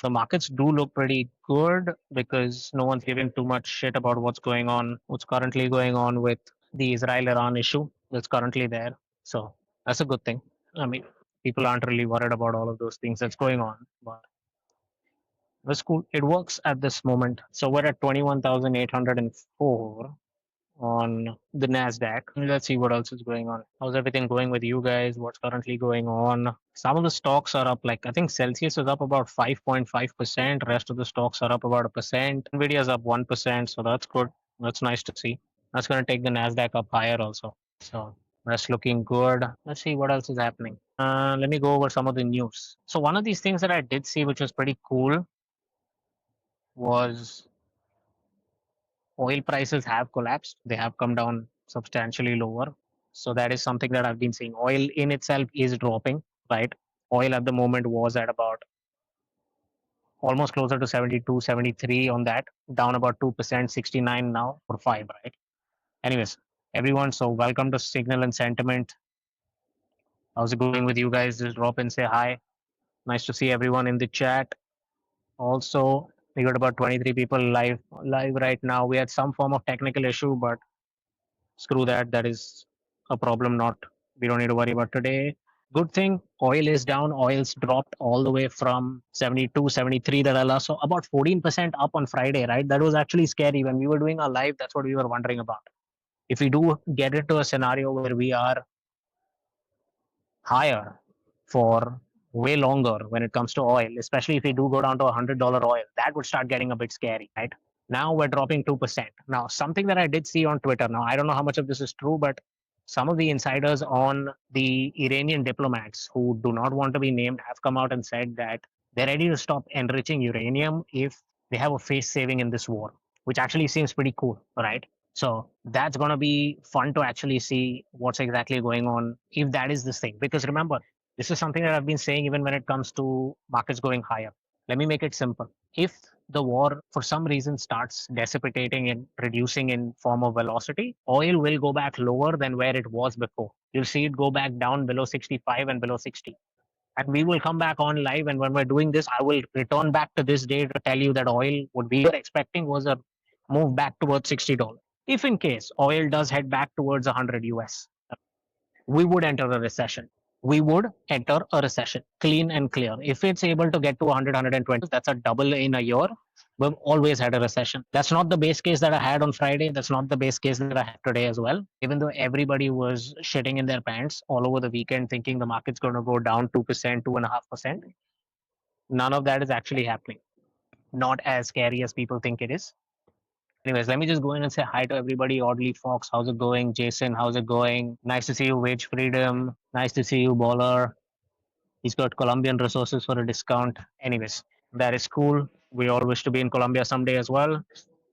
The markets do look pretty good because no one's giving too much shit about what's currently going on with the Israel-Iran issue that's currently there. So that's a good thing. I mean, people aren't really worried about all of those things that's going on, but that's cool. It works at this moment. So we're at 21,804 on the Nasdaq. Let's see what else is going on. How's everything going with you guys? What's currently going on? Some of the stocks are up, like I think Celsius is up about 5.5%. Rest of the stocks are up about a percent. Nvidia's up 1%, so that's good. That's nice to see. That's going to take the Nasdaq up higher also. So that's looking good. Let's see what else is happening. Let me go over some of the news. So one of these things that I did see, which was pretty cool, was oil prices have collapsed. They have come down substantially lower. So that is something that I've been seeing. Oil in itself is dropping, right? Oil at the moment was at about almost closer to 72, 73 on that, down about 2%, 69 now for 5, right? Anyways, everyone, so welcome to Signal and Sentiment. How's it going with you guys? Just drop in, say hi. Nice to see everyone in the chat. Also, we got about 23 people live right now. We had some form of technical issue, but screw that. That is a problem. Not we don't need to worry about today. Good thing oil is down. Oil's dropped all the way from 72, 73 that I last saw, about 14% up on Friday, right? That was actually scary. When we were doing our live, that's what we were wondering about. If we do get into a scenario where we are higher for way longer when it comes to oil, especially if we do go down to $100 oil, that would start getting a bit scary, right? Now we're dropping 2%. Now, something that I did see on Twitter, now I don't know how much of this is true, but some of the insiders on the Iranian diplomats who do not want to be named have come out and said that they're ready to stop enriching uranium if they have a face saving in this war, which actually seems pretty cool, right? So that's going to be fun to actually see what's exactly going on if that is this thing. Because remember, this is something that I've been saying even when it comes to markets going higher. Let me make it simple. If the war for some reason starts dissipating and reducing in form of velocity, oil will go back lower than where it was before. You'll see it go back down below 65 and below 60. And we will come back on live. And when we're doing this, I will return back to this day to tell you that oil, what we were expecting was a move back towards $60. If in case oil does head back towards 100 US, we would enter a recession. We would enter a recession, clean and clear. If it's able to get to 100, 120, that's a double in a year. We've always had a recession. That's not the base case that I had on Friday. That's not the base case that I have today as well. Even though everybody was shitting in their pants all over the weekend, thinking the market's going to go down 2%, 2.5%, none of that is actually happening. Not as scary as people think it is. Anyways, let me just go in and say hi to everybody. Audley Fox, how's it going? Jason, how's it going? Nice to see you, Wage Freedom. Nice to see you, Baller. He's got Colombian resources for a discount. Anyways, that is cool. We all wish to be in Colombia someday as well.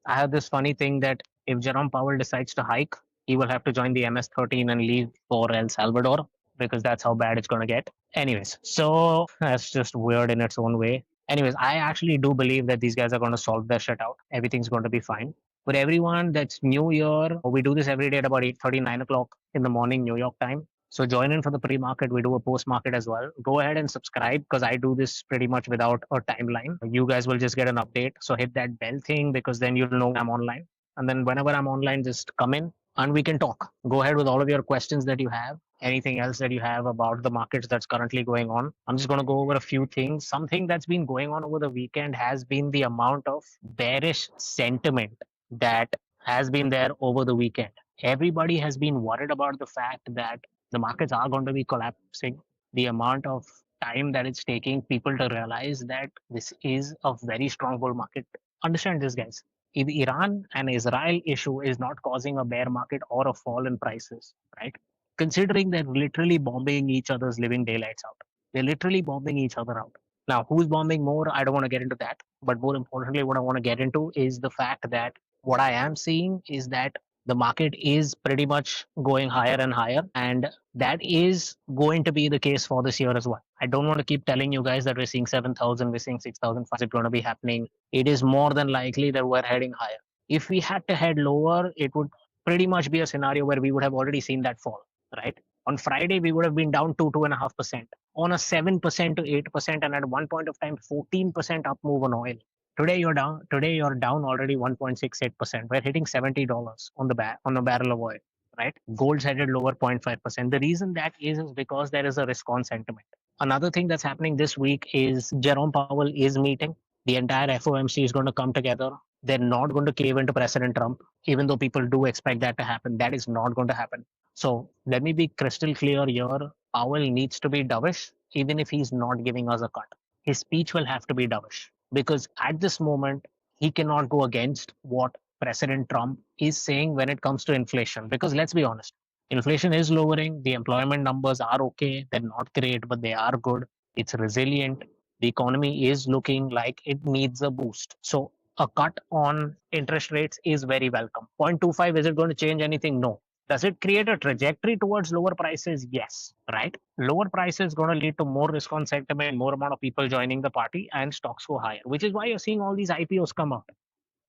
I have this funny thing that if Jerome Powell decides to hike, he will have to join the MS-13 and leave for El Salvador because that's how bad it's going to get. Anyways, so that's just weird in its own way. Anyways, I actually do believe that these guys are going to solve their shit out. Everything's going to be fine. For everyone that's new here, we do this every day at about 8:30, 9 o'clock in the morning, New York time. So join in for the pre-market. We do a post-market as well. Go ahead and subscribe because I do this pretty much without a timeline. You guys will just get an update. So hit that bell thing because then you'll know I'm online. And then whenever I'm online, just come in and we can talk. Go ahead with all of your questions that you have. Anything else that you have about the markets that's currently going on. I'm just going to go over a few things. Something that's been going on over the weekend has been the amount of bearish sentiment that has been there over the weekend. Everybody has been worried about the fact that the markets are going to be collapsing. The amount of time that it's taking people to realize that this is a very strong bull market. Understand this, guys. If Iran and Israel issue is not causing a bear market or a fall in prices, right? Considering they're literally bombing each other's living daylights out. They're literally bombing each other out. Now, who's bombing more? I don't want to get into that. But more importantly, what I want to get into is the fact that what I am seeing is that the market is pretty much going higher and higher. And that is going to be the case for this year as well. I don't want to keep telling you guys that we're seeing 7,000, we're seeing 6,000, it's going to be happening. It is more than likely that we're heading higher. If we had to head lower, it would pretty much be a scenario where we would have already seen that fall, right? On Friday, we would have been down 2.5%. On a 7% to 8%, and at one point of time, 14% up move on oil. Today you're down. Today you're down already 1.68%. We're hitting $70 on on a barrel of oil, right? Gold's headed lower 0.5%. The reason that is because there is a risk on sentiment. Another thing that's happening this week is Jerome Powell is meeting. The entire FOMC is going to come together. They're not going to cave into President Trump, even though people do expect that to happen. That is not going to happen. So let me be crystal clear here. Powell needs to be dovish, even if he's not giving us a cut. His speech will have to be dovish because at this moment, he cannot go against what President Trump is saying when it comes to inflation. Because let's be honest, inflation is lowering. The employment numbers are okay. They're not great, but they are good. It's resilient. The economy is looking like it needs a boost. So a cut on interest rates is very welcome. 0.25, is it going to change anything? No. Does it create a trajectory towards lower prices? Yes, right? Lower prices going to lead to more risk on sentiment, more amount of people joining the party, and stocks go higher, which is why you're seeing all these IPOs come out,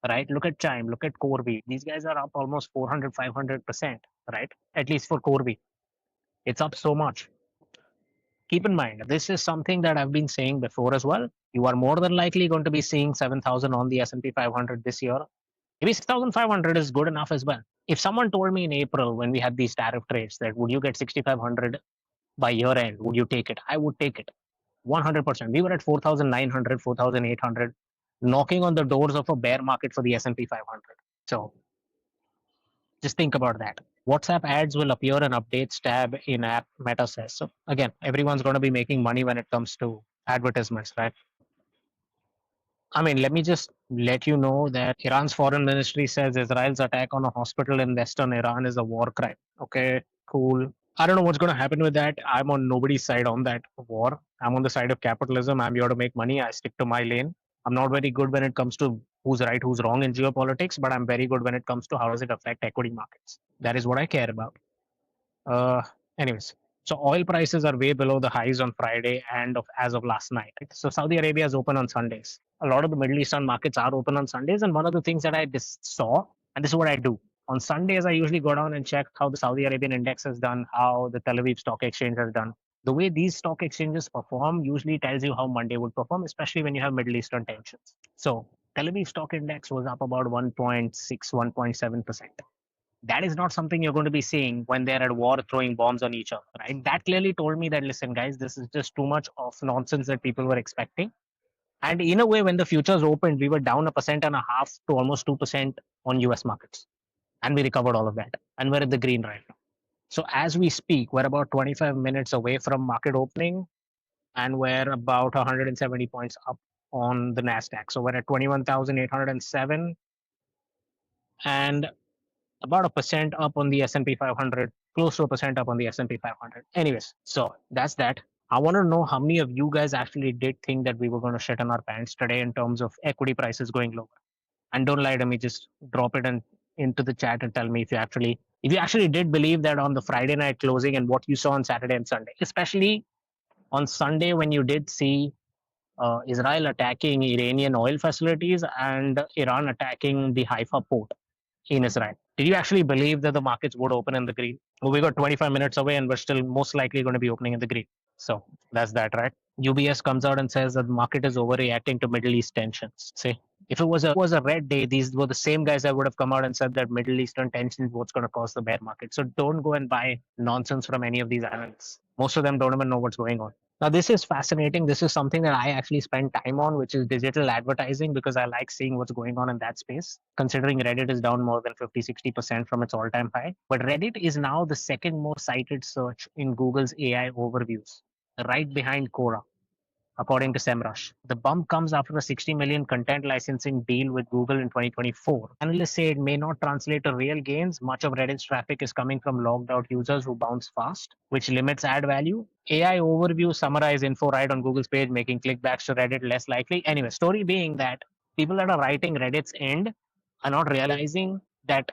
right? Look at Chime, look at Corby. These guys are up almost 400, 500%, right? At least for Corby. It's up so much. Keep in mind, this is something that I've been saying before as well. You are more than likely going to be seeing 7,000 on the S&P 500 this year. Maybe 6,500 is good enough as well. If someone told me in April when we had these tariff trades that would you get 6,500 by year end, would you take it? I would take it 100%. We were at 4,900, 4,800, knocking on the doors of a bear market for the S&P 500. So just think about that. WhatsApp ads will appear in updates tab in app, Meta says. So again, everyone's going to be making money when it comes to advertisements, right? I mean, let me just let you know that Iran's foreign ministry says Israel's attack on a hospital in western Iran is a war crime. Okay, cool. I don't know what's going to happen with that. I'm on nobody's side on that war. I'm on the side of capitalism. I'm here to make money. I stick to my lane. I'm not very good when it comes to who's right, who's wrong in geopolitics, but I'm very good when it comes to how does it affect equity markets. That is what I care about. Uh, anyways, so oil prices are way below the highs on Friday and as of last night. Right? So Saudi Arabia is open on Sundays. A lot of the Middle Eastern markets are open on Sundays, and one of the things that I saw, and this is what I do on Sundays, I usually go down and check how the Saudi Arabian index has done, how the Tel Aviv Stock Exchange has done. The way these stock exchanges perform usually tells you how Monday would perform, especially when you have Middle Eastern tensions. So Tel Aviv Stock Index was up about 1.6, 1.7%. That is not something you're going to be seeing when they're at war throwing bombs on each other, right? That clearly told me that, listen, guys, this is just too much of nonsense that people were expecting. And in a way, when the futures opened, we were down 1.5% to almost 2% on US markets. And we recovered all of that. And we're at the green right now. So as we speak, we're about 25 minutes away from market opening, and we're about 170 points up on the NASDAQ. So we're at 21,807 and about a percent up on the S&P 500, close to a percent up on the S&P 500. Anyways, so that's that. I want to know how many of you guys actually did think that we were going to shit in our pants today in terms of equity prices going lower. And don't lie to me, just drop it into the chat and tell me if you actually did believe that on the Friday night closing and what you saw on Saturday and Sunday, especially on Sunday when you did see Israel attacking Iranian oil facilities and Iran attacking the Haifa port in Israel. Did you actually believe that the markets would open in the green? Well, we got 25 minutes away and we're still most likely going to be opening in the green. So that's that, right? UBS comes out and says that the market is overreacting to Middle East tensions. See, if it was a red day, these were the same guys that would have come out and said that Middle Eastern tensions what's going to cause the bear market. So don't go and buy nonsense from any of these analysts. Most of them don't even know what's going on. Now, this is fascinating. This is something that I actually spend time on, which is digital advertising, because I like seeing what's going on in that space, considering Reddit is down more than 50, 60% from its all time high. But Reddit is now the second most cited search in Google's AI overviews, right behind Quora, according to SEMrush. The bump comes after a 60 million content licensing deal with Google in 2024. Analysts say it may not translate to real gains. Much of Reddit's traffic is coming from logged out users who bounce fast, which limits ad value. AI overview summarize info right on Google's page, making clickbacks to Reddit less likely. Anyway, story being that people that are writing Reddit's end are not realizing that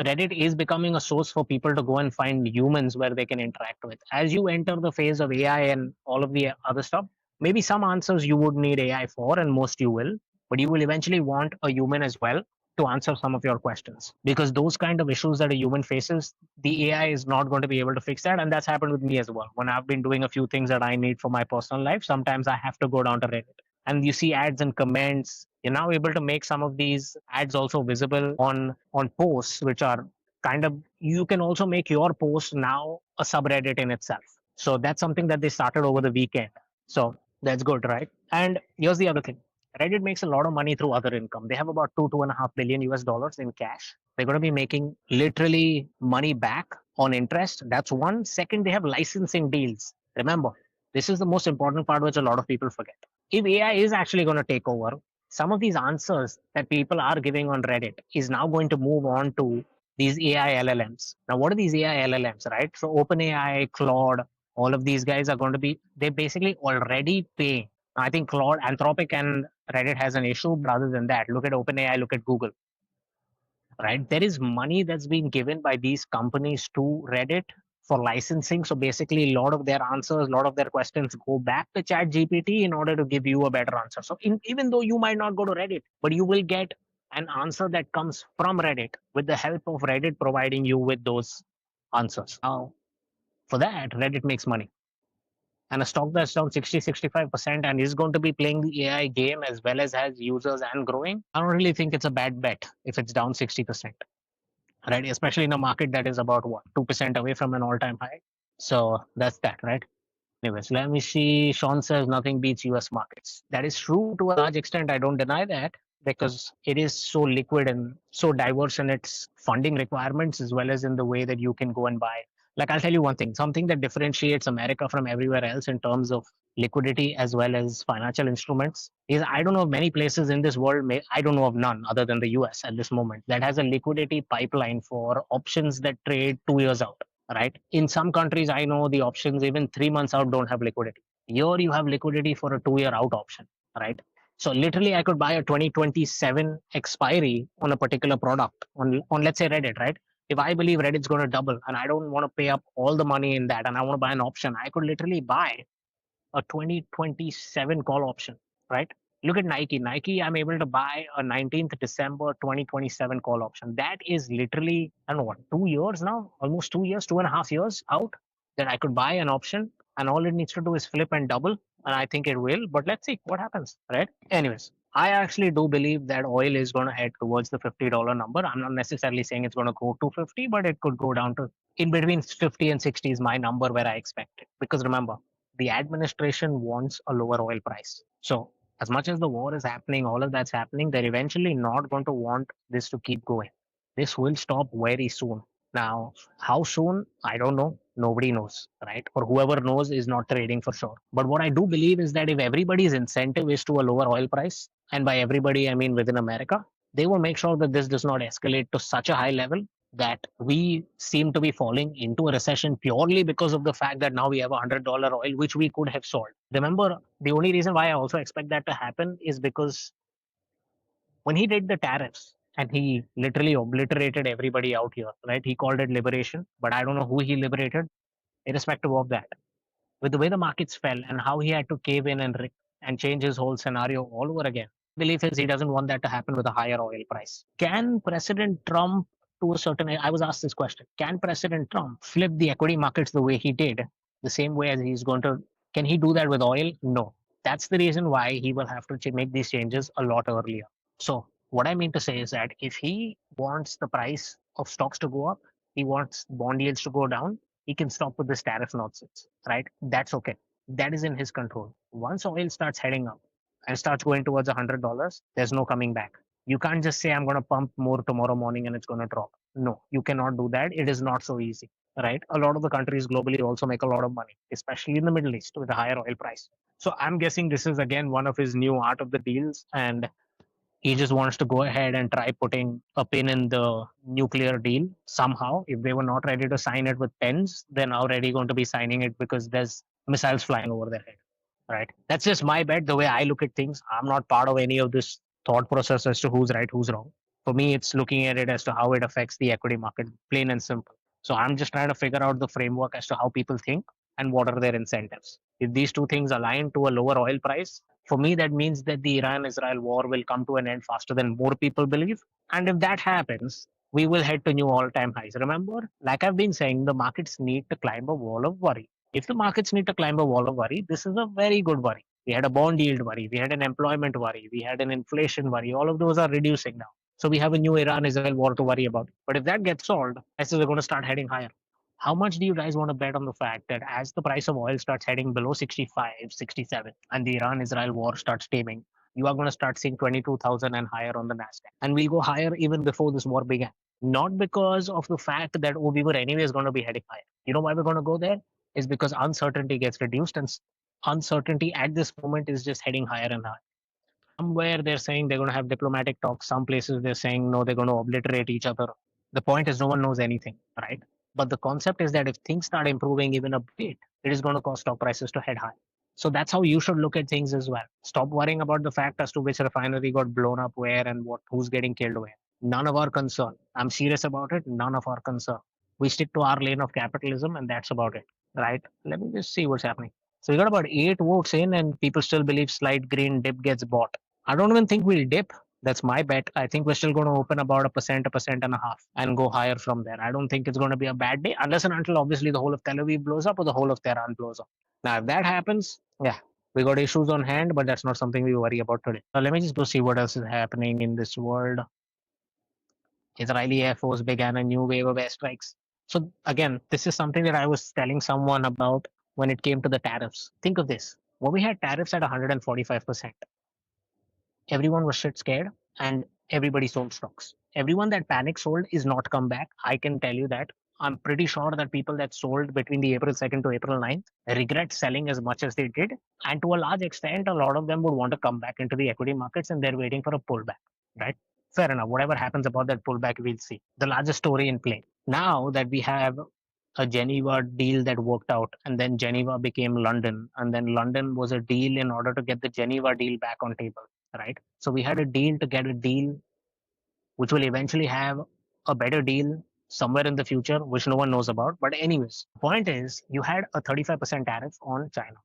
Reddit is becoming a source for people to go and find humans where they can interact with. As you enter the phase of AI and all of the other stuff, maybe some answers you would need AI for, and most you will, but you will eventually want a human as well. to answer some of your questions, because those kind of issues that a human faces, the AI is not going to be able to fix that. And that's happened with me as well. When I've been doing a few things that I need for my personal life, sometimes I have to go down to Reddit, and you see ads and comments. You're now able to make some of these ads also visible on posts, which are kind of, you can also make your post now a subreddit in itself. So that's something that they started over the weekend. So that's good, right? And here's the other thing. Reddit makes a lot of money through other income. They have about 2.5 billion US dollars in cash. They're going to be making literally money back on interest. That's one. Second, they have licensing deals. Remember, this is the most important part, which a lot of people forget. If AI is actually going to take over, some of these answers that people are giving on Reddit is now going to move on to these AI LLMs. Now, what are these AI LLMs, right? So, OpenAI, Claude, all of these guys are going to be, they basically already pay. I think Claude, Anthropic, and Reddit has an issue. But other than that, look at OpenAI, look at Google, right? There is money that's being given by these companies to Reddit for licensing. So basically, a lot of their answers, a lot of their questions go back to Chat GPT in order to give you a better answer. So even though you might not go to Reddit, but you will get an answer that comes from Reddit with the help of Reddit providing you with those answers. Now, for that, Reddit makes money. And a stock that's down 60-65% and is going to be playing the AI game as well as has users and growing, I don't really think it's a bad bet if it's down 60%, right? Especially in a market that is about what, 2% away from an all time high. So that's that, right? Anyways, let me see. Sean says nothing beats US markets. That is true to a large extent. I don't deny that, because it is so liquid and so diverse in its funding requirements as well as in the way that you can go and buy. Like, I'll tell you one thing, something that differentiates America from everywhere else in terms of liquidity as well as financial instruments is, I don't know of many places in this world, I don't know of none other than the US at this moment, that has a liquidity pipeline for options that trade 2 years out, right? In some countries, I know the options even 3 months out don't have liquidity. Here, you have liquidity for a 2 year out option, right? So literally, I could buy a 2027 expiry on a particular product on let's say Reddit, right? If I believe Reddit's going to double and I don't want to pay up all the money in that and I want to buy an option, I could literally buy a 2027 call option, right? Look at Nike. Nike, I'm able to buy a 19th December 2027 call option. That is literally, I don't know what, 2 years now, almost 2 years, 2.5 years out, that I could buy an option. And all it needs to do is flip and double. And I think it will. But let's see what happens, right? Anyways, I actually do believe that oil is going to head towards the $50 number. I'm not necessarily saying it's going to go to 50, but it could go down to in between 50 and 60 is my number where I expect it. Because remember, the administration wants a lower oil price. So, as much as the war is happening, all of that's happening, they're eventually not going to want this to keep going. This will stop very soon. Now, how soon? I don't know. Nobody knows, right? Or whoever knows is not trading for sure. But what I do believe is that if everybody's incentive is to a lower oil price, and by everybody, I mean within America, they will make sure that this does not escalate to such a high level that we seem to be falling into a recession purely because of the fact that now we have $100 oil, which we could have sold. Remember, the only reason why I also expect that to happen is because when he did the tariffs and he literally obliterated everybody out here, right? He called it liberation, but I don't know who he liberated, irrespective of that. With the way the markets fell and how he had to cave in and change his whole scenario all over again. Belief is he doesn't want that to happen with a higher oil price. Can President Trump, to a certain, I was asked this question, can President Trump flip the equity markets the way he did, the same way as he's going to, can he do that with oil? No. That's the reason why he will have to make these changes a lot earlier. So what I mean to say is that if he wants the price of stocks to go up, he wants bond yields to go down, he can stop with this tariff nonsense, right? That's okay. That is in his control. Once oil starts heading up and starts going towards $100, there's no coming back. You can't just say, I'm going to pump more tomorrow morning and it's going to drop. No, you cannot do that. It is not so easy, right? A lot of the countries globally also make a lot of money, especially in the Middle East with a higher oil price. So I'm guessing this is again one of his new art of the deals. And he just wants to go ahead and try putting a pin in the nuclear deal somehow. If they were not ready to sign it with pens, they're now ready going to be signing it because there's missiles flying over their head. Right? That's just my bet. The way I look at things, I'm not part of any of this thought process as to who's right, who's wrong. For me, it's looking at it as to how it affects the equity market, plain and simple. So I'm just trying to figure out the framework as to how people think and what are their incentives. If these two things align to a lower oil price, For me, that means that the Iran Israel war will come to an end faster than more people believe. And if that happens, we will head to new all time highs. Remember, like I've been saying, the markets need to climb a wall of worry. If the markets need to climb a wall of worry, this is a very good worry. We had a bond yield worry, we had an employment worry, we had an inflation worry. All of those are reducing now. So we have a new Iran Israel war to worry about. But if that gets solved, prices are going to start heading higher. How much do you guys want to bet on the fact that as the price of oil starts heading below 65, 67, and the Iran Israel war starts taming, you are going to start seeing 22,000 and higher on the NASDAQ? And we'll go higher even before this war began. Not because of the fact that, oh, we were anyways going to be heading higher. You know why we're going to go there? Is because uncertainty gets reduced, and uncertainty at this moment is just heading higher and higher. Somewhere they're saying they're going to have diplomatic talks. Some places they're saying no, they're going to obliterate each other. The point is no one knows anything, right? But the concept is that if things start improving even a bit, it is going to cause stock prices to head high. So that's how you should look at things as well. Stop worrying about the fact as to which refinery got blown up where and what who's getting killed where. None of our concern. I'm serious about it. None of our concern. We stick to our lane of capitalism and that's about it. Right? Let me just see what's happening. So we got about 8 votes in, and people still believe slight green dip gets bought. I don't even think we'll dip. That's my bet. I think we're still going to open about a percent and a half, and go higher from there. I don't think it's going to be a bad day, unless and until obviously the whole of Tel Aviv blows up or the whole of Tehran blows up. Now, if that happens, yeah, we got issues on hand, but that's not something we worry about today. So let me just go see what else is happening in this world. Israeli Air Force began a new wave of airstrikes. So again, this is something that I was telling someone about when it came to the tariffs. Think of this. When we had tariffs at 145%, everyone was shit scared and everybody sold stocks. Everyone that panic sold is not come back. I can tell you that. I'm pretty sure that people that sold between the April 2nd to April 9th regret selling as much as they did. And to a large extent, a lot of them would want to come back into the equity markets and they're waiting for a pullback, right? Fair enough. Whatever happens about that pullback, we'll see. The largest story in play. Now that we have a Geneva deal that worked out, and then Geneva became London, and then London was a deal in order to get the Geneva deal back on table, right? So we had a deal to get a deal which will eventually have a better deal somewhere in the future, which no one knows about. But anyways, the point is you had a 35% tariff on China,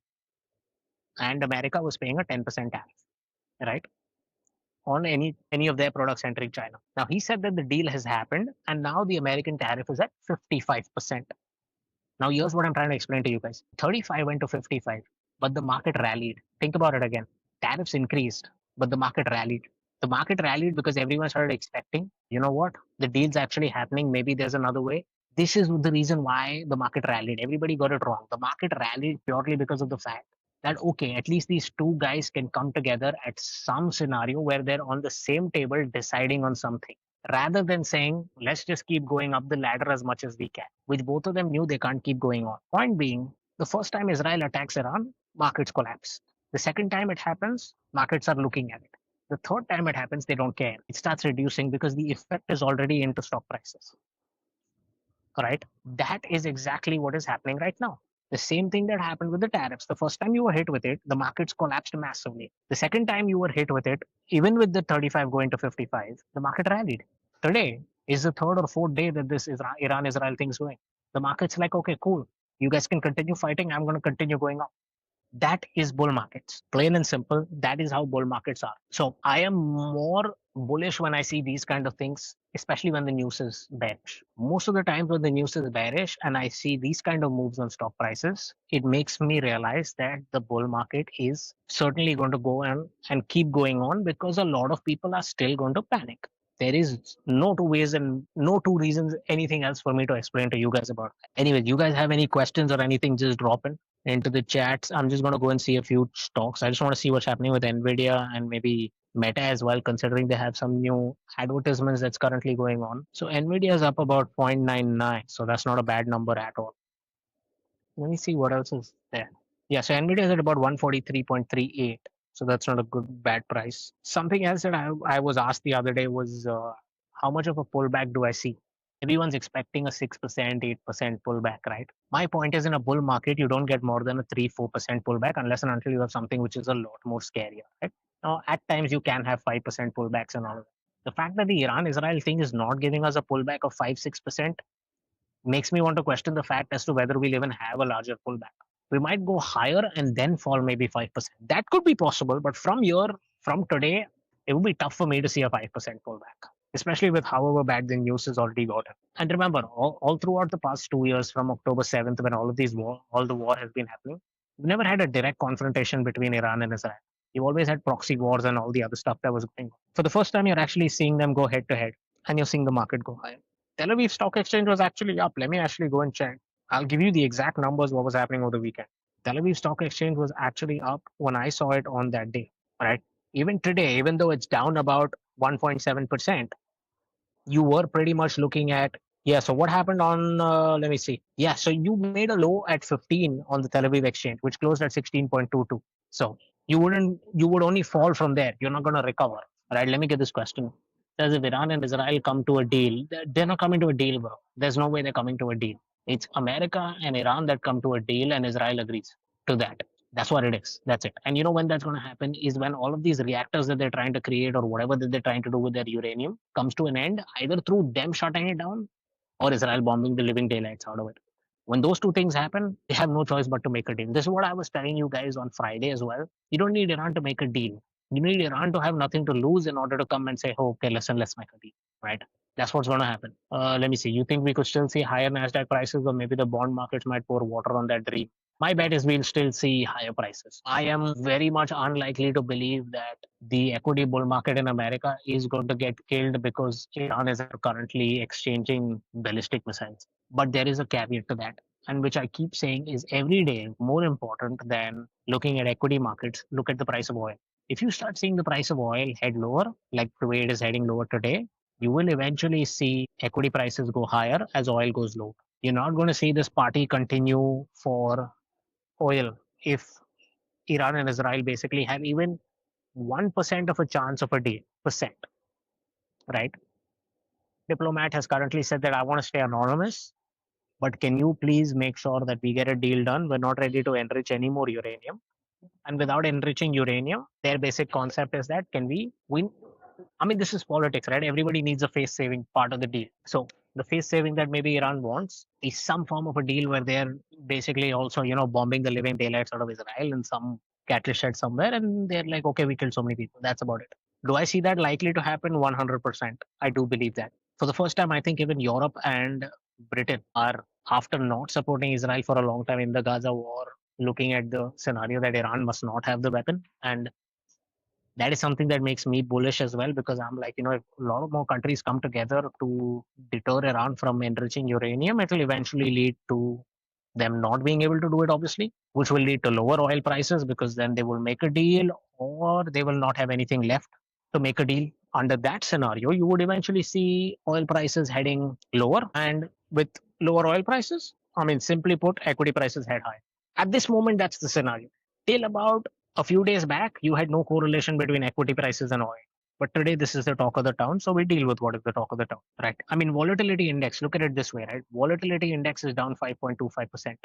and America was paying a 10% tariff, right? On any of their products entering China. Now he said that the deal has happened, and now the American tariff is at 55%. Now, here's what I'm trying to explain to you guys. 35 went to 55, but the market rallied. Think about it again. Tariffs increased, but the market rallied. The market rallied because everyone started expecting, you know what, the deal's actually happening. Maybe there's another way. This is the reason why the market rallied. Everybody got it wrong. The market rallied purely because of the fact that, okay, at least these two guys can come together at some scenario where they're on the same table deciding on something, rather than saying, let's just keep going up the ladder as much as we can, which both of them knew they can't keep going on. Point being, the first time Israel attacks Iran, markets collapse. The second time it happens, markets are looking at it. The third time it happens, they don't care. It starts reducing because the effect is already into stock prices. Right? That is exactly what is happening right now. The same thing that happened with the tariffs. The first time you were hit with it, the markets collapsed massively. The second time you were hit with it, even with the 35 going to 55, the market rallied. Today is the third or fourth day that this Iran Israel thing is going. The market's like, okay, cool. You guys can continue fighting. I'm going to continue going up. That is bull markets. Plain and simple. That is how bull markets are. So I am more bullish when I see these kind of things, especially when the news is bearish. Most of the times when the news is bearish and I see these kind of moves on stock prices, it makes me realize that the bull market is certainly going to go and keep going on, because a lot of people are still going to panic. There is no two ways and no two reasons, anything else for me to explain to you guys about. Anyway, you guys have any questions or anything, just drop in into the chats. I'm just going to go and see a few stocks. I just want to see what's happening with Nvidia and maybe Meta as well, considering they have some new advertisements that's currently going on. So Nvidia is up about 0.99, so that's not a bad number at all. Let me see what else is there. Yeah, so Nvidia is at about 143.38. So that's not a good bad price. Something else that I was asked the other day was how much of a pullback do I see? Everyone's expecting a 6%, 8% pullback, right? My point is, in a bull market, you don't get more than a 3, 4% pullback unless and until you have something which is a lot more scarier, right? Now, at times you can have 5% pullbacks and all of that. The fact that the Iran Israel thing is not giving us a pullback of 5, 6% makes me want to question the fact as to whether we'll even have a larger pullback. We might go higher and then fall maybe 5%. That could be possible, but from today, it would be tough for me to see a 5% pullback, especially with however bad the news has already gotten. And remember, all throughout the past 2 years, from October 7th, when all the war has been happening, we've never had a direct confrontation between Iran and Israel. You've always had proxy wars and all the other stuff that was going on. For the first time, you're actually seeing them go head to head, and you're seeing the market go higher. Tel Aviv Stock Exchange was actually up. Let me actually go and check. I'll give you the exact numbers what was happening over the weekend. Tel Aviv Stock Exchange was actually up when I saw it on that day. Right. Even today, even though it's down about 1.7%, you were pretty much looking at, yeah. So what happened on? Let me see. Yeah. So you made a low at 15 on the Tel Aviv exchange, which closed at 16.22. So you would only fall from there. You're not going to recover. All right. Let me get this question. Does if Iran and Israel come to a deal? They're not coming to a deal, bro. There's no way they're coming to a deal. It's America and Iran that come to a deal, and Israel agrees to that. That's what it is. That's it. And you know when that's going to happen is when all of these reactors that they're trying to create or whatever that they're trying to do with their uranium comes to an end, either through them shutting it down or Israel bombing the living daylights out of it. When those two things happen, they have no choice but to make a deal. This is what I was telling you guys on Friday as well. You don't need Iran to make a deal. You need Iran to have nothing to lose in order to come and say, oh, okay, listen, let's make a deal, right? That's what's going to happen. Let me see. You think we could still see higher Nasdaq prices, or maybe the bond markets might pour water on that dream? My bet is we'll still see higher prices. I am very much unlikely to believe that the equity bull market in America is going to get killed because Iran is currently exchanging ballistic missiles. But there is a caveat to that, and which I keep saying is every day more important than looking at equity markets, look at the price of oil. If you start seeing the price of oil head lower, like the way it is heading lower today, you will eventually see equity prices go higher as oil goes low. You're not going to see this party continue for oil if Iran and Israel basically have even 1% of a chance of a deal, percent, right? Diplomat has currently said that I want to stay anonymous, but can you please make sure that we get a deal done? We're not ready to enrich any more uranium. And without enriching uranium, their basic concept is that can we win? I mean, this is politics, right? Everybody needs a face saving part of the deal. So the face saving that maybe Iran wants is some form of a deal where they're basically also, bombing the living daylights out of Israel in some cattle shed somewhere. And they're like, okay, we killed so many people. That's about it. Do I see that likely to happen? 100%. I do believe that. For the first time, I think even Europe and Britain are, after not supporting Israel for a long time in the Gaza war, looking at the scenario that Iran must not have the weapon. And that is something that makes me bullish as well, because I'm like, if a lot of more countries come together to deter Iran from enriching uranium, it will eventually lead to them not being able to do it, obviously, which will lead to lower oil prices because then they will make a deal or they will not have anything left to make a deal. Under that scenario, you would eventually see oil prices heading lower. And with lower oil prices, I mean, simply put, equity prices head high. At this moment, that's the scenario. Till about a few days back, you had no correlation between equity prices and oil. But today, this is the talk of the town. So we deal with what is the talk of the town, right? I mean, volatility index, look at it this way, right? Volatility index is down 5.25%.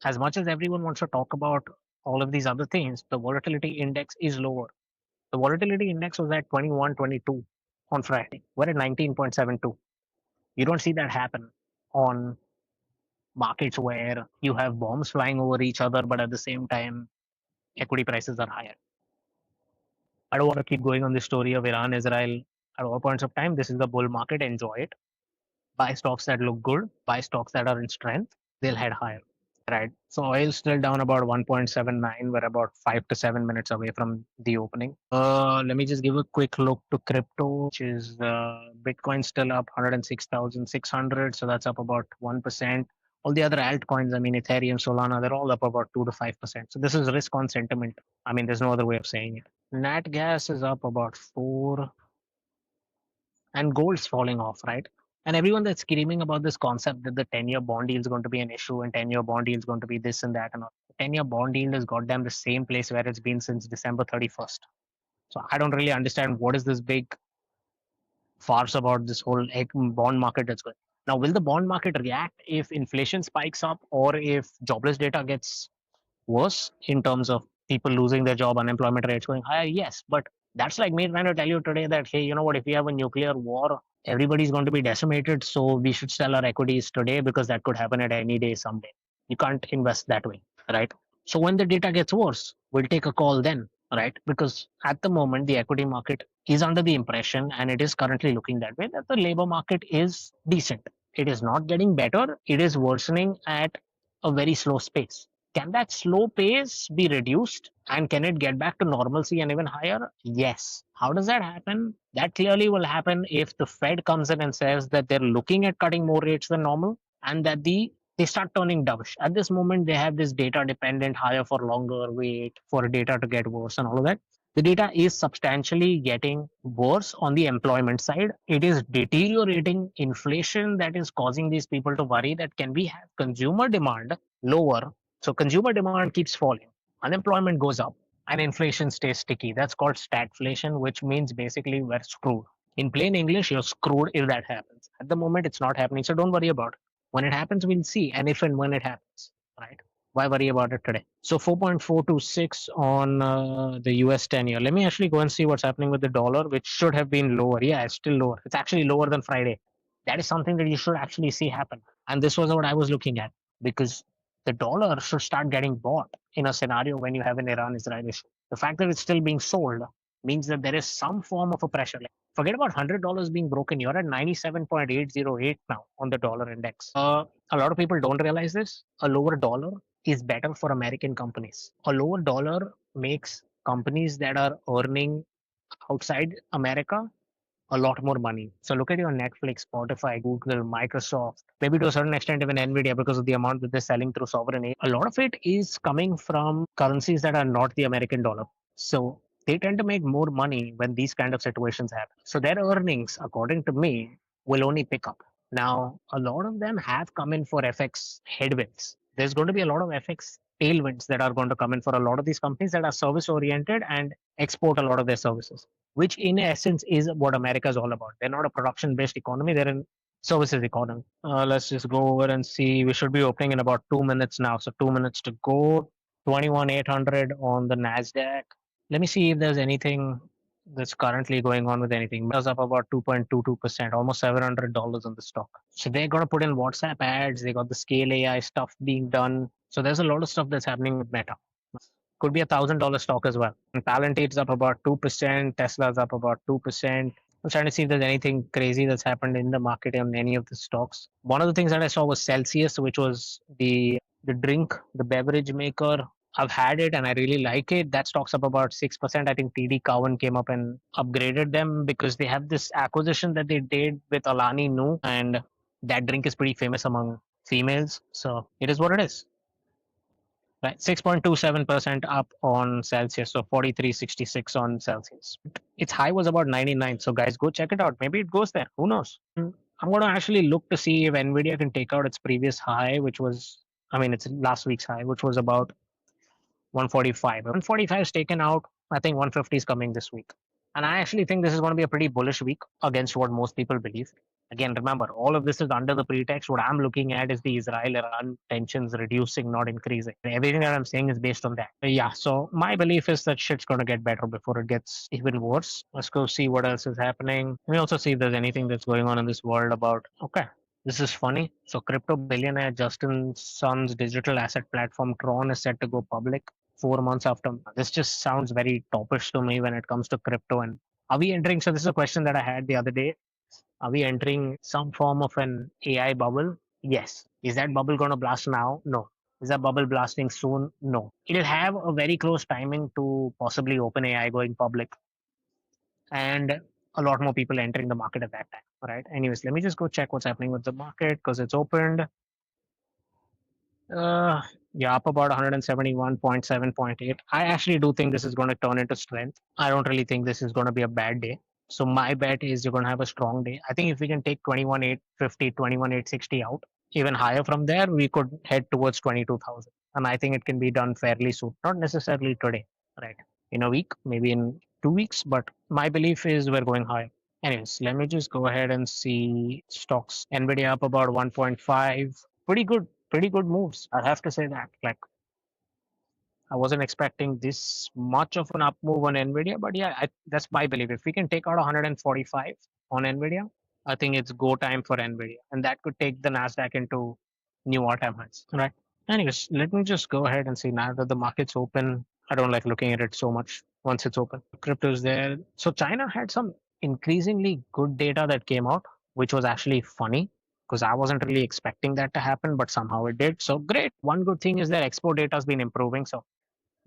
As much as everyone wants to talk about all of these other things, the volatility index is lower. The volatility index was at 21, 22 on Friday. We're at 19.72. You don't see that happen on markets where you have bombs flying over each other, but at the same time, equity prices are higher. I don't want to keep going on the story of Iran, Israel. At all points of time, this is the bull market. Enjoy it. Buy stocks that look good, buy stocks that are in strength. They'll head higher. Right. So oil's still down about 1.79. We're about 5 to 7 minutes away from the opening. Let me just give a quick look to crypto, which is Bitcoin still up 106,600. So that's up about 1%. All the other altcoins, I mean, Ethereum, Solana, they're all up about 2 to 5%. So this is risk on sentiment. I mean, there's no other way of saying it. Nat gas is up about 4, and gold's falling off, right? And everyone that's screaming about this concept that the 10-year bond yield is going to be an issue and 10-year bond yield is going to be this and that and all. 10-year bond yield is goddamn the same place where it's been since December 31st. So I don't really understand what is this big farce about this whole bond market that's going. Now, will the bond market react if inflation spikes up or if jobless data gets worse in terms of people losing their job, unemployment rates going higher? Yes, but that's like me trying to tell you today that, hey, you know what, if we have a nuclear war, everybody's going to be decimated, so we should sell our equities today because that could happen at any day someday. You can't invest that way, right? So when the data gets worse, we'll take a call then, right? Because at the moment, the equity market is under the impression, and it is currently looking that way, that the labor market is decent. It is not getting better, it is worsening at a very slow pace. Can that slow pace be reduced and can it get back to normalcy and even higher? Yes. How does that happen? That clearly will happen if the Fed comes in and says that they're looking at cutting more rates than normal, and that they start turning dovish. At this moment, they have this data dependent higher for longer, wait for data to get worse and all of that. The data is substantially getting worse on the employment side. It is deteriorating inflation that is causing these people to worry that can we have consumer demand lower? So consumer demand keeps falling, unemployment goes up, and inflation stays sticky. That's called stagflation, which means basically we're screwed. In plain English, you're screwed if that happens. At the moment, it's not happening, so don't worry about it. When it happens, we'll see. And if and when it happens, right? Why worry about it today? So 4.426 on the US 10 year. Let me actually go and see what's happening with the dollar, which should have been lower. Yeah, it's still lower. It's actually lower than Friday. That is something that you should actually see happen. And this was what I was looking at, because the dollar should start getting bought in a scenario when you have an Iran Israel issue. The fact that it's still being sold means that there is some form of a pressure. Like, forget about $100 being broken. You're at 97.808 now on the dollar index. A lot of people don't realize this. A lower dollar is better for American companies. A lower dollar makes companies that are earning outside America a lot more money. So look at your Netflix, Spotify, Google, Microsoft, maybe to a certain extent even Nvidia, because of the amount that they're selling through sovereign aid. A lot of it is coming from currencies that are not the American dollar. So they tend to make more money when these kind of situations happen. So their earnings, according to me, will only pick up. Now, a lot of them have come in for FX headwinds. There's going to be a lot of FX tailwinds that are going to come in for a lot of these companies that are service oriented and export a lot of their services, which in essence is what America is all about. They're not a production based economy, they're in services economy. Let's just go over and see. We should be opening in about 2 minutes now. So 2 minutes to go. 21,800 on the NASDAQ. Let me see if there's anything that's currently going on with anything. Meta's up about 2.22%, almost $700 on the stock. So they're going to put in WhatsApp ads. They got the Scale AI stuff being done. So there's a lot of stuff that's happening with Meta. Could be $1,000 stock as well. And Palantir's up about 2%. Tesla's up about 2%. I'm trying to see if there's anything crazy that's happened in the market on any of the stocks. One of the things that I saw was Celsius, which was the drink, the beverage maker. I've had it and I really like it. That stock's up about 6%. I think TD Cowen came up and upgraded them because they have this acquisition that they did with Alani Nu, and that drink is pretty famous among females. So it is what it is. Right, 6.27% up on Celsius, so 43.66 on Celsius. Its high was about 99, so guys, go check it out. Maybe it goes there. Who knows? I'm going to actually look to see if Nvidia can take out its previous high, which was, I mean, it's last week's high, which was about 145. 145 is taken out. I think 150 is coming this week. And I actually think this is going to be a pretty bullish week against what most people believe. Again, remember, all of this is under the pretext. What I'm looking at is the Israel Iran tensions reducing, not increasing. Everything that I'm saying is based on that. Yeah, so my belief is that shit's going to get better before it gets even worse. Let's go see what else is happening. Let me also see if there's anything that's going on in this world about, okay, this is funny. So, crypto billionaire Justin Sun's digital asset platform Tron is set to go public 4 months after. This just sounds very topish to me when it comes to crypto. And are we entering? So, this is a question that I had the other day. Are we entering some form of an AI bubble? Yes. Is that bubble going to blast now? No. Is that bubble blasting soon? No. It'll have a very close timing to possibly OpenAI going public and a lot more people entering the market at that time. Right. Anyways, let me just go check what's happening with the market because it's opened. Uh, yeah, up about 171.7.8. I actually do think this is going to turn into strength. I don't really think this is going to be a bad day. So my bet is you're going to have a strong day. I think if we can take 21,850, 21,860 out, even higher from there, we could head towards 22,000. And I think it can be done fairly soon. Not necessarily today, right? In a week, maybe in 2 weeks. But my belief is we're going higher. Anyways, let me just go ahead and see stocks. Nvidia up about 1.5. Pretty good moves. I have to say that. Like, I wasn't expecting this much of an up move on Nvidia, but yeah, that's my belief. If we can take out 145 on Nvidia, I think it's go time for Nvidia, and that could take the Nasdaq into new all-time highs. Right. Anyways, let me just go ahead and see now that the market's open. I don't like looking at it so much once it's open. Crypto is there. So China had some increasingly good data that came out, which was actually funny because I wasn't really expecting that to happen, but somehow it did. So great. One good thing is their export data has been improving. So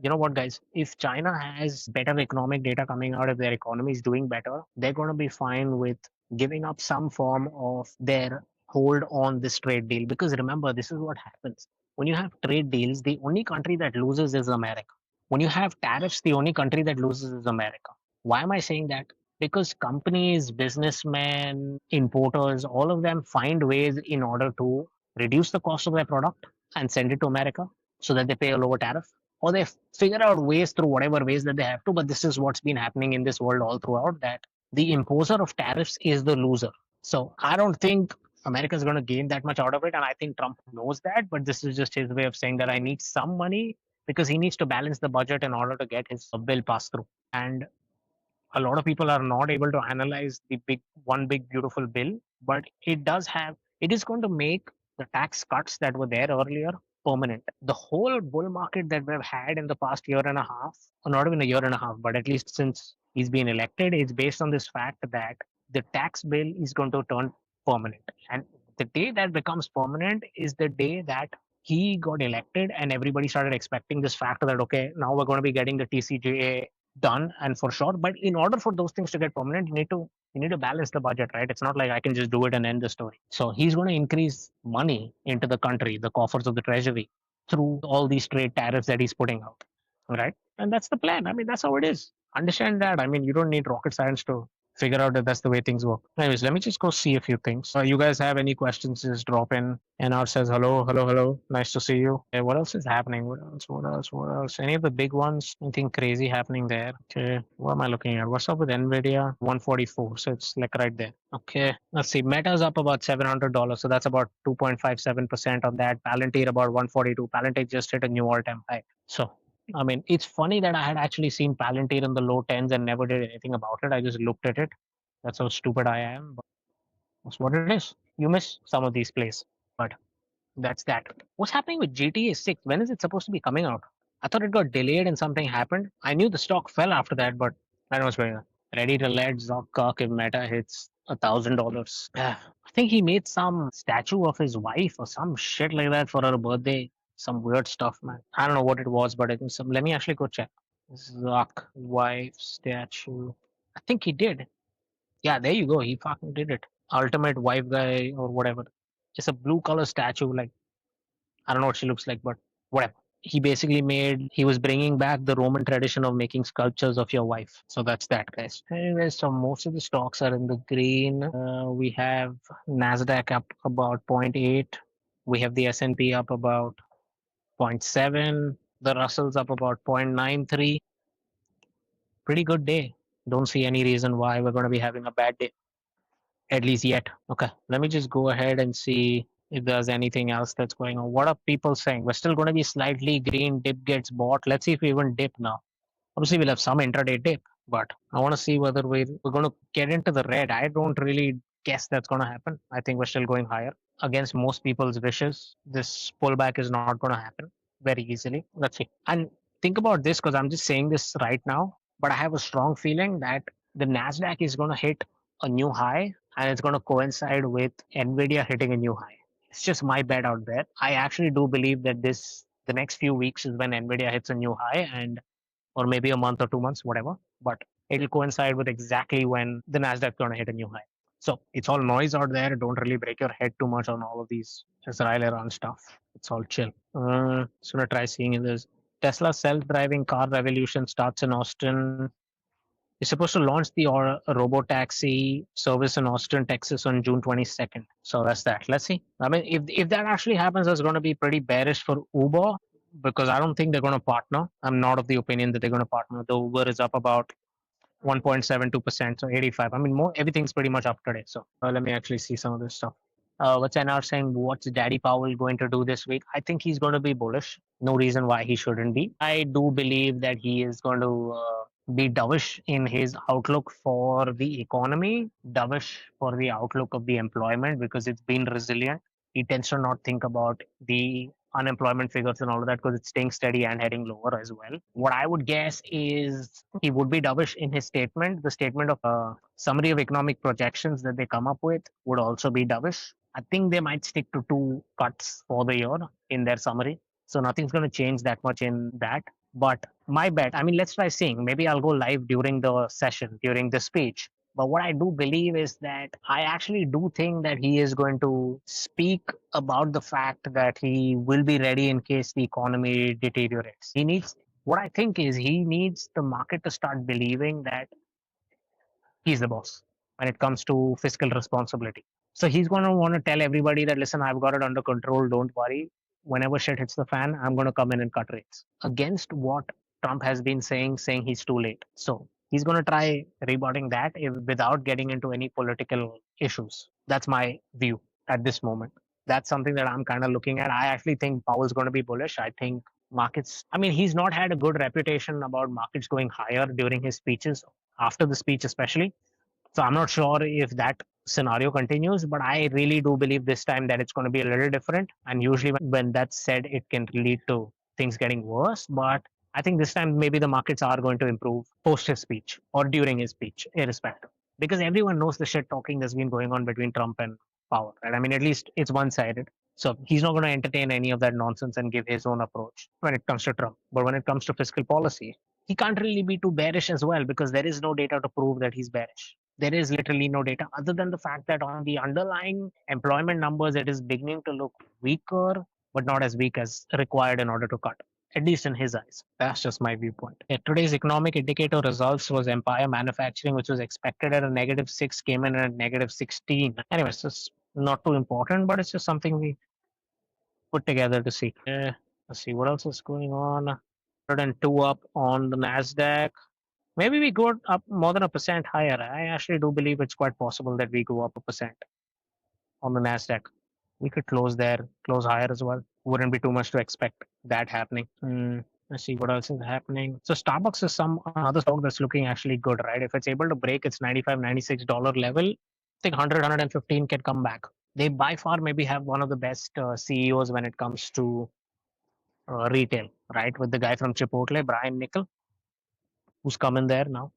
you know what, guys? If China has better economic data coming out, if their economy is doing better, they're going to be fine with giving up some form of their hold on this trade deal. Because remember, this is what happens when you have trade deals, the only country that loses is America. When you have tariffs, the only country that loses is America. Why am I saying that? Because companies, businessmen, importers, all of them find ways in order to reduce the cost of their product and send it to America so that they pay a lower tariff, or they figure out ways through whatever ways that they have to. But this is what's been happening in this world all throughout, that the imposer of tariffs is the loser. So I don't think America is going to gain that much out of it. And I think Trump knows that. But this is just his way of saying that I need some money because he needs to balance the budget in order to get his bill passed through. And a lot of people are not able to analyze the big beautiful bill, but it is going to make the tax cuts that were there earlier permanent. The whole bull market that we've had in the past year and a half, or not even a year and a half, but at least since he's been elected, is based on this fact that the tax bill is going to turn permanent. And the day that becomes permanent is the day that he got elected, and everybody started expecting this fact that okay, now we're going to be getting the TCJA done and for sure. But in order for those things to get permanent, you need to balance the budget, right? It's not like I can just do it and end the story. So he's going to increase money into the country, the coffers of the treasury, through all these trade tariffs that he's putting out, right? And that's the plan. I mean, that's how it is. Understand that. I mean, you don't need rocket science to figure out that that's the way things work. Anyways, let me just go see a few things. You guys have any questions? Just drop in. NR says hello, hello, hello. Nice to see you. Okay, what else is happening? What else? What else? What else? Any of the big ones? Anything crazy happening there? Okay, what am I looking at? What's up with Nvidia? 144. So it's like right there. Okay, let's see. Meta's up about $700, so that's about 2.57% on that. Palantir about 142. Palantir just hit a new all-time high. So I mean, it's funny that I had actually seen Palantir in the low tens and never did anything about it. I just looked at it. That's how stupid I am. But that's what it is. You miss some of these plays. But that's that. What's happening with GTA 6? When is it supposed to be coming out? I thought it got delayed and something happened. I knew the stock fell after that, but I don't know what's going on. Ready to let Zuck if Meta hits $1,000. I think he made some statue of his wife or some shit like that for her birthday. Some weird stuff, man. I don't know what it was, but I think some. Let me actually go check. Zuck wife statue. I think he did. Yeah, there you go. He fucking did it. Ultimate wife guy or whatever. Just a blue color statue, like I don't know what she looks like, but whatever. He was bringing back the Roman tradition of making sculptures of your wife. So that's that, guys. Anyways, so most of the stocks are in the green. We have Nasdaq up about zero point 0.8. We have the S&P up about zero point 0.7. The Russell's up about 0.93. Pretty good day. Don't see any reason why we're going to be having a bad day, at least yet. Okay, let me just go ahead and see if there's anything else that's going on. What are people saying? We're still going to be slightly green. Dip gets bought. Let's see if we even dip now. Obviously, we'll have some intraday dip, but I want to see whether we're going to get into the red. I don't really guess that's going to happen. I think we're still going higher. Against most people's wishes, this pullback is not going to happen very easily. Let's see. And think about this because I'm just saying this right now, but I have a strong feeling that the NASDAQ is going to hit a new high and it's going to coincide with Nvidia hitting a new high. It's just my bet out there. I actually do believe that the next few weeks is when Nvidia hits a new high, and or maybe a month or 2 months, whatever. But it'll coincide with exactly when the Nasdaq going to hit a new high. So it's all noise out there. Don't really break your head too much on all of these Israel Iran stuff. It's all chill. So gonna try seeing in this. Tesla self-driving car revolution starts in Austin. It's supposed to launch the robo taxi service in Austin, Texas on June 22nd. So that's that. Let's see. I mean, if that actually happens, it's going to be pretty bearish for Uber because I don't think they're going to partner. I'm not of the opinion that they're going to partner. The Uber is up about 1.72%, so 85. I mean, everything's pretty much up today. So let me actually see some of this stuff. What's NR saying? What's Daddy Powell going to do this week? I think he's going to be bullish. No reason why he shouldn't be. I do believe that he is going to be dovish in his outlook for the economy, dovish for the outlook of the employment because it's been resilient. He tends to not think about the unemployment figures and all of that because it's staying steady and heading lower as well. What I would guess is he would be dovish in his statement. The statement of summary of economic projections that they come up with would also be dovish. I think they might stick to two cuts for the year in their summary. So nothing's going to change that much in that. But my bet, I mean, let's try seeing. Maybe I'll go live during the session, during the speech. But what I do believe is that I actually do think that he is going to speak about the fact that he will be ready in case the economy deteriorates. What I think is he needs the market to start believing that he's the boss when it comes to fiscal responsibility. So he's going to want to tell everybody that, listen, I've got it under control. Don't worry. Whenever shit hits the fan, I'm going to come in and cut rates against what Trump has been saying he's too late. So he's going to try rebutting that without getting into any political issues. That's my view at this moment. That's something that I'm kind of looking at. I actually think Powell's going to be bullish. I think markets, I mean, he's not had a good reputation about markets going higher during his speeches, after the speech, especially. So I'm not sure if that scenario continues, but I really do believe this time that it's going to be a little different. And usually, when that's said, it can lead to things getting worse. But I think this time maybe the markets are going to improve post his speech or during his speech, irrespective. Because everyone knows the shit talking that's been going on between Trump and Power, right? I mean, at least it's one sided. So he's not going to entertain any of that nonsense and give his own approach when it comes to Trump. But when it comes to fiscal policy, he can't really be too bearish as well because there is no data to prove that he's bearish. There is literally no data other than the fact that on the underlying employment numbers, it is beginning to look weaker, but not as weak as required in order to cut, at least in his eyes. That's just my viewpoint. Yeah, today's economic indicator results was Empire Manufacturing, which was expected at a -6, came in at -16. Anyways, it's not too important, but it's just something we put together to see. Let's see what else is going on. 102 up on the NASDAQ. Maybe we go up more than a percent higher. I actually do believe it's quite possible that we go up a percent on the Nasdaq. We could close there, close higher as well. Wouldn't be too much to expect that happening. Let's see what else is happening. So Starbucks is some another stock that's looking actually good, right? If it's able to break its 95 $96 level, I think 100 can come back. They by far maybe have one of the best CEOs when it comes to retail, right? With the guy from Chipotle, Brian Nickel, who's coming there now,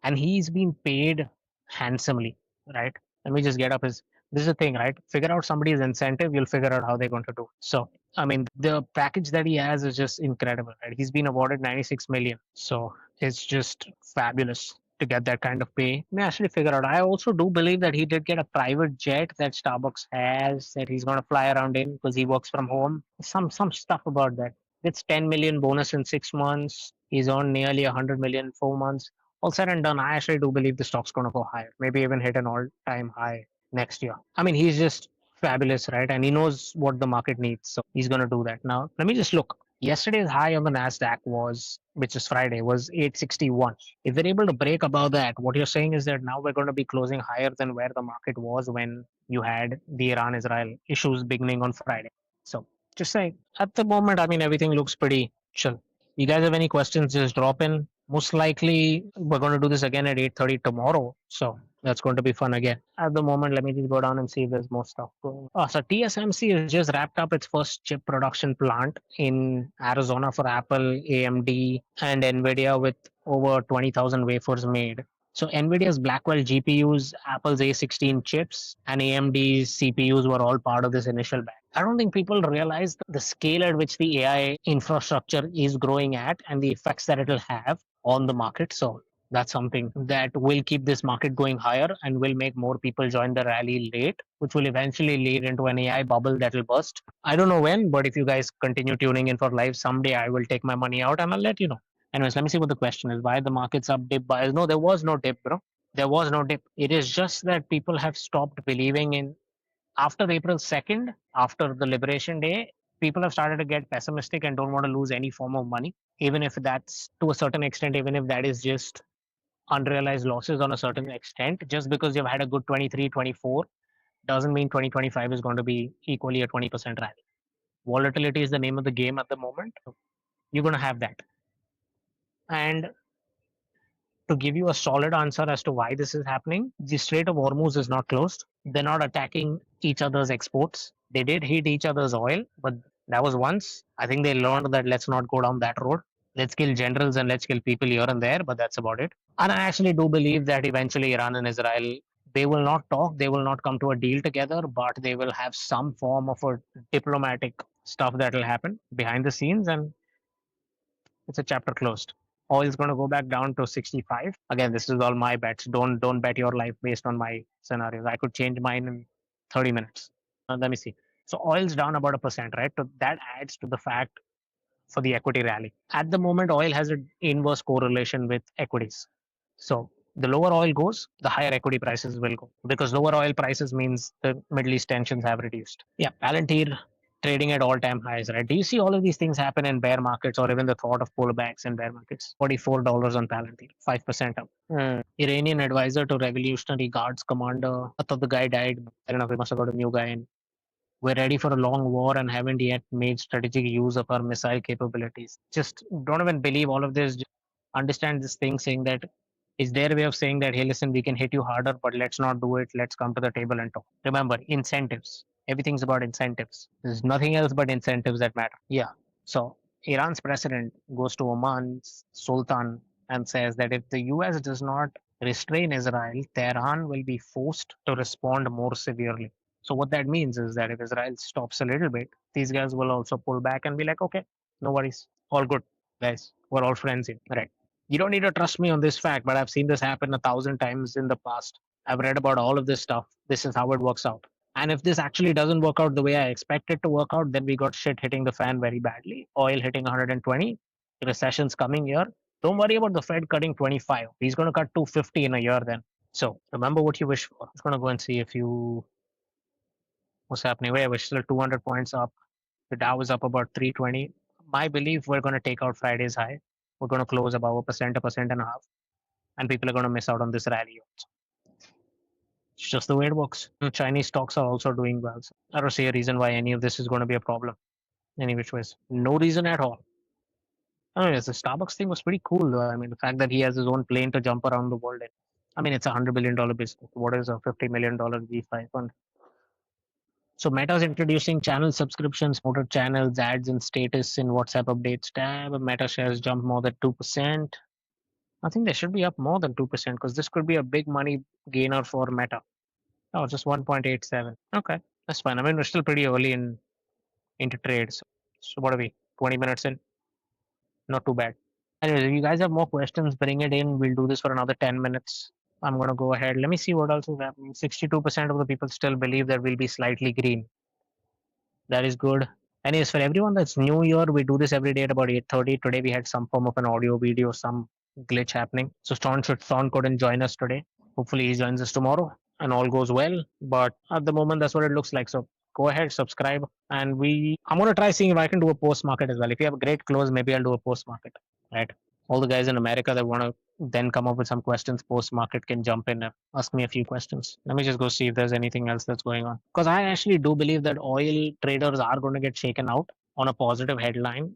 and he's been paid handsomely, right? Let me just get up his. This is the thing, right? Figure out somebody's incentive, you'll figure out how they're going to do. So, I mean, the package that he has is just incredible, right? He's been awarded 96 million, so it's just fabulous to get that kind of pay. Let me actually figure out. I also do believe that he did get a private jet that Starbucks has that he's going to fly around in because he works from home. Some stuff about that. It's 10 million bonus in 6 months. He's on nearly 100 million in 4 months. All said and done, I actually do believe the stock's going to go higher. Maybe even hit an all-time high next year. I mean, he's just fabulous, right? And he knows what the market needs, so he's going to do that. Now, let me just look. Yesterday's high on the Nasdaq was, which is Friday, was 861. If they're able to break above that, what you're saying is that now we're going to be closing higher than where the market was when you had the Iran-Israel issues beginning on Friday. So just saying, at the moment, I mean, everything looks pretty chill. You guys have any questions, just drop in. Most likely, we're going to do this again at 8:30 tomorrow. So that's going to be fun again. At the moment, let me just go down and see if there's more stuff going on. So TSMC has just wrapped up its first chip production plant in Arizona for Apple, AMD, and NVIDIA with over 20,000 wafers made. So NVIDIA's Blackwell GPUs, Apple's A16 chips, and AMD's CPUs were all part of this initial batch. I don't think people realize the scale at which the AI infrastructure is growing at and the effects that it'll have on the market. So that's something that will keep this market going higher and will make more people join the rally late, which will eventually lead into an AI bubble that will burst. I don't know when, but if you guys continue tuning in for live, someday I will take my money out and I'll let you know. Anyways, let me see what the question is. Why the market's up dip bias? No, there was no dip, bro. There was no dip. It is just that people have stopped believing in after April 2nd, after the Liberation Day, people have started to get pessimistic and don't want to lose any form of money, even if that's to a certain extent, even if that is just unrealized losses on a certain extent. Just because you've had a good 23, 24 doesn't mean 2025 is going to be equally a 20% rally. Volatility is the name of the game at the moment. You're going to have that. And to give you a solid answer as to why this is happening, the Strait of Hormuz is not closed. They're not attacking each other's exports. They did hit each other's oil, but That was once. I think they learned that let's not go down that road. Let's kill generals and let's kill people here and there, but that's about it. And I actually do believe that eventually Iran and Israel, they will not talk, they will not come to a deal together, but they will have some form of a diplomatic stuff that will happen behind the scenes, and it's a chapter closed. Oil is going to go back down to 65. Again, this is all my bets. Don't bet your life based on my scenarios. I could change mine in 30 minutes. Let me see. So oil's down about a percent, right? So that adds to the fact for the equity rally. At the moment, oil has an inverse correlation with equities. So the lower oil goes, the higher equity prices will go, because lower oil prices means the Middle East tensions have reduced. Yeah, Palantir trading at all-time highs, right? Do you see all of these things happen in bear markets, or even the thought of pullbacks in bear markets? $44 on Palantir, 5% up. Iranian advisor to Revolutionary Guards commander. I thought the guy died. I don't know if he must have got a new guy in. We're ready for a long war and haven't yet made strategic use of our missile capabilities. Just don't even believe all of this. Just understand this thing saying that is their way of saying that, hey, listen, we can hit you harder, but let's not do it. Let's come to the table and talk. Remember, incentives. Everything's about incentives. There's nothing else but incentives that matter. Yeah. So Iran's president goes to Oman's Sultan and says that if the US does not restrain Israel, Tehran will be forced to respond more severely. So what that means is that if Israel stops a little bit, these guys will also pull back and be like, okay, no worries, all good, guys, we're all friends here, right? You don't need to trust me on this fact, but I've seen this happen 1,000 times in the past. I've read about all of this stuff. This is how it works out. And if this actually doesn't work out the way I expect it to work out, then we got shit hitting the fan very badly. Oil hitting 120, recession's coming here. Don't worry about the Fed cutting 25. He's going to cut 250 in a year then. So remember what you wish for. I'm going to go and see if you what's happening. We're still 200 points up. The Dow is up about 320. My belief, we're going to take out Friday's high. We're going to close about a percent and a half, and people are going to miss out on this rally. It's just the way it works. Chinese stocks are also doing well. So I don't see a reason why any of this is going to be a problem. Any which ways, no reason at all. Anyways, the Starbucks thing was pretty cool, though. I mean, the fact that he has his own plane to jump around the world in. I mean, it's $100 billion business. What is a $50 million V5 fund? So Meta's introducing channel subscriptions, promoted channels, ads, and status in WhatsApp updates tab. Meta shares jump more than 2%. I think they should be up more than 2% because this could be a big money gainer for Meta. Oh, just 1.87. Okay, that's fine. I mean, we're still pretty early into trades. So what are we? 20 minutes in? Not too bad. Anyways, if you guys have more questions, bring it in. We'll do this for another 10 minutes. I'm going to go ahead. Let me see what else is happening. 62% of the people still believe that we'll be slightly green. That is good. Anyways, for everyone that's new here, we do this every day at about 8:30. Today we had some form of an audio video, some glitch happening. So Sean couldn't join us today. Hopefully he joins us tomorrow and all goes well. But at the moment that's what it looks like. So go ahead, subscribe, and I'm gonna try seeing if I can do a post market as well. If you have a great close, maybe I'll do a post market. Right. All the guys in America that want to then come up with some questions post market can jump in and ask me a few questions. Let me just go see if there's anything else that's going on. Because I actually do believe that oil traders are going to get shaken out on a positive headline.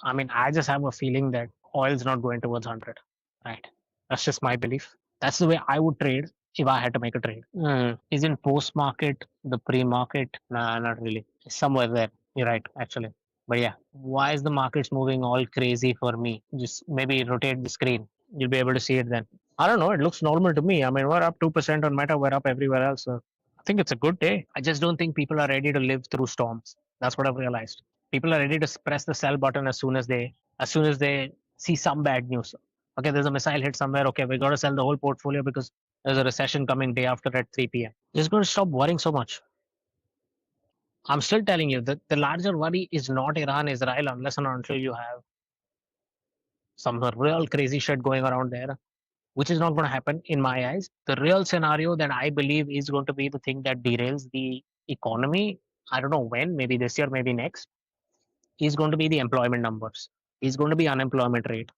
I mean, I just have a feeling that oil's not going towards 100. Right. That's just my belief. That's the way I would trade if I had to make a trade. Isn't post market the pre market? Nah, not really. Somewhere there. You're right, actually. But yeah, why is the markets moving all crazy for me? Just maybe rotate the screen. You'll be able to see it then. I don't know. It looks normal to me. I mean, we're up 2% on Meta. We're up everywhere else. So I think it's a good day. I just don't think people are ready to live through storms. That's what I've realized. People are ready to press the sell button as soon as they see some bad news. Okay, there's a missile hit somewhere. Okay, we got to sell the whole portfolio because there's a recession coming day after at 3 p.m. Just going to stop worrying so much. I'm still telling you that the larger worry is not Iran, Israel, unless and until you have some real crazy shit going around there, which is not going to happen in my eyes. The real scenario that I believe is going to be the thing that derails the economy, I don't know when, maybe this year, maybe next, is going to be the employment numbers, is going to be unemployment rate,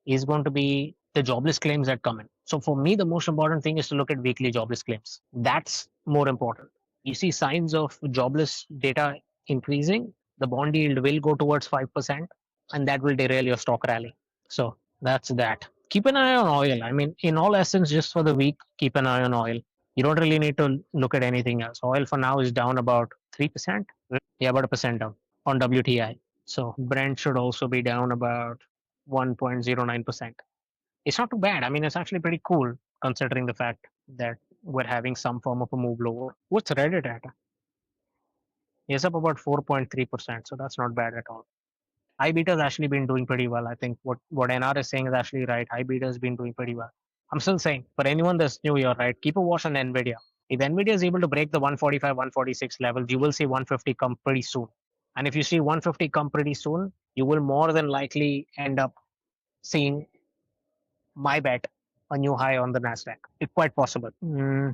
is going to be the jobless claims that come in. So for me, the most important thing is to look at weekly jobless claims. That's more important. You see signs of jobless data increasing, the bond yield will go towards 5%, and that will derail your stock rally. So that's that. Keep an eye on oil. I mean, in all essence, just for the week, keep an eye on oil. You don't really need to look at anything else. Oil for now is down about 3%. Yeah, about a percent down. on WTI. So Brent should also be down about 1.09%. It's not too bad. I mean, it's actually pretty cool considering the fact that we're having some form of a move lower. What's Reddit at? It's up about 4.3%. So that's not bad at all. High beta has actually been doing pretty well. I think what NR is saying is actually right. High beta has been doing pretty well. I'm still saying for anyone that's new here, right? Keep a watch on Nvidia. If Nvidia is able to break the 145, 146 level, you will see 150 come pretty soon. And if you see 150 come pretty soon, you will more than likely end up seeing my bet a new high on the Nasdaq. It's quite possible.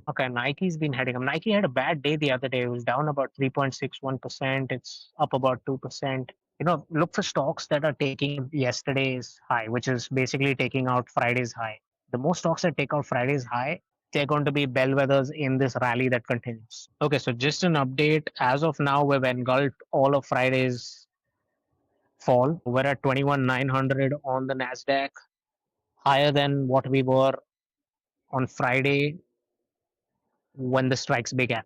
Okay, Nike's been heading up. Nike had a bad day the other day. It was down about 3.61%. It's up about 2%. Look for stocks that are taking yesterday's high, which is basically taking out Friday's high. The more stocks that take out Friday's high, they're going to be bellwethers in this rally that continues. Okay, so just an update. As of now, we've engulfed all of Friday's fall. We're at 21,900 on the Nasdaq, higher than what we were on Friday when the strikes began.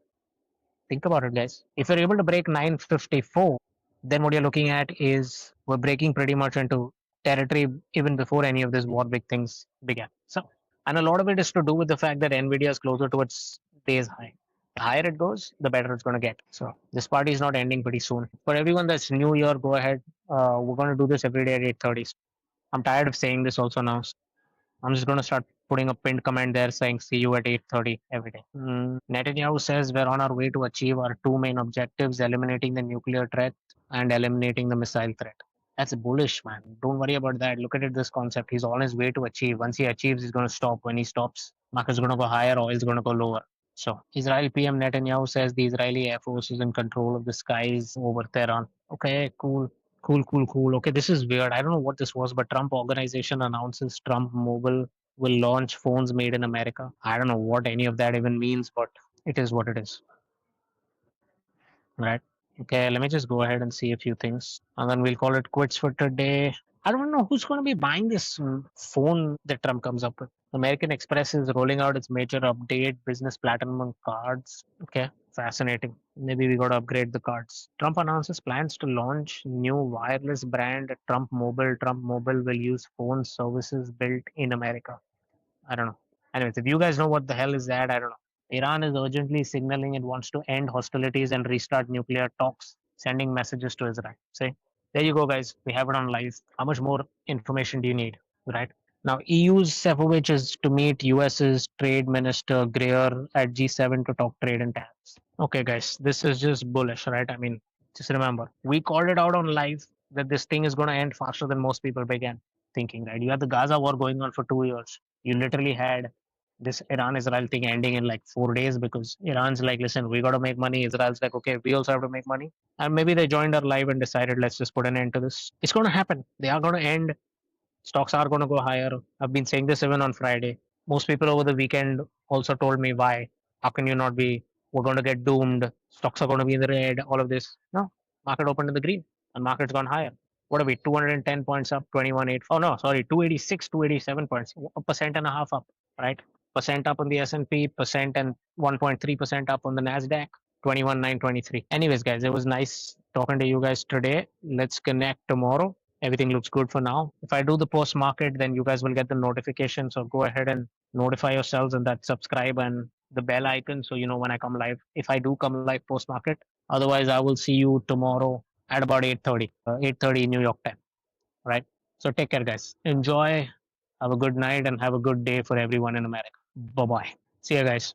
Think about it, guys. If you're able to break 954, then what you're looking at is we're breaking pretty much into territory even before any of these war big things began. So, and a lot of it is to do with the fact that Nvidia is closer to its day's high. The higher it goes, the better it's going to get. So, this party is not ending pretty soon. For everyone that's new here, go ahead. We're going to do this every day at 8:30. I'm tired of saying this also now. I'm just going to start putting a pinned comment there saying see you at 8:30 every day. Netanyahu says we're on our way to achieve our two main objectives, eliminating the nuclear threat and eliminating the missile threat. That's bullish, man. Don't worry about that. Look at it, this concept. He's on his way to achieve. Once he achieves, he's going to stop. When he stops, market's going to go higher, oil's going to go lower. So, Israel PM Netanyahu says the Israeli Air Force is in control of the skies over Tehran. Okay, cool. Cool, cool, cool. Okay, this is weird. I don't know what this was, but Trump organization announces Trump Mobile will launch phones made in America. I don't know what any of that even means, but it is what it is. Right. Okay, let me just go ahead and see a few things. And then we'll call it quits for today. I don't know who's going to be buying this phone that Trump comes up with. American Express is rolling out its major update, business platinum cards. Okay, fascinating. Maybe we got to upgrade the cards. Trump announces plans to launch new wireless brand Trump Mobile. Trump Mobile will use phone services built in America. I don't know. Anyways, if you guys know what the hell is that, I don't know. Iran is urgently signaling it wants to end hostilities and restart nuclear talks, sending messages to Israel. See, there you go, guys. We have it on live. How much more information do you need, right? Now, EU's Sefcovic is to meet US's Trade Minister Greer at G7 to talk trade and tariffs. Okay, guys, this is just bullish, right? I mean, just remember, we called it out on live that this thing is going to end faster than most people began thinking, right? You had the Gaza war going on for 2 years. You literally had this Iran Israel thing ending in like 4 days because Iran's like, listen, we got to make money. Israel's like, okay, we also have to make money. And maybe they joined our live and decided, let's just put an end to this. It's going to happen. They are going to end. Stocks are going to go higher. I've been saying this even on Friday. Most people over the weekend also told me why. How can you not be? We're going to get doomed. Stocks are going to be in the red. All of this. No, market opened in the green and market's gone higher. What are we? 210 points up, 21.8. Oh no, sorry, 286, 287 points, a percent and a half up, right? Percent up on the S&P, percent and 1.3% up on the Nasdaq. 21,923. Anyways, guys, it was nice talking to you guys today. Let's connect tomorrow. Everything looks good for now. If I do the post market, then you guys will get the notification. So go ahead and notify yourselves and that subscribe and the bell icon so you know when I come live. If I do come live post market, otherwise I will see you tomorrow at about 8:30, 8:30 New York time. Right. So take care, guys. Enjoy. Have a good night and have a good day for everyone in America. Bye bye. See you guys.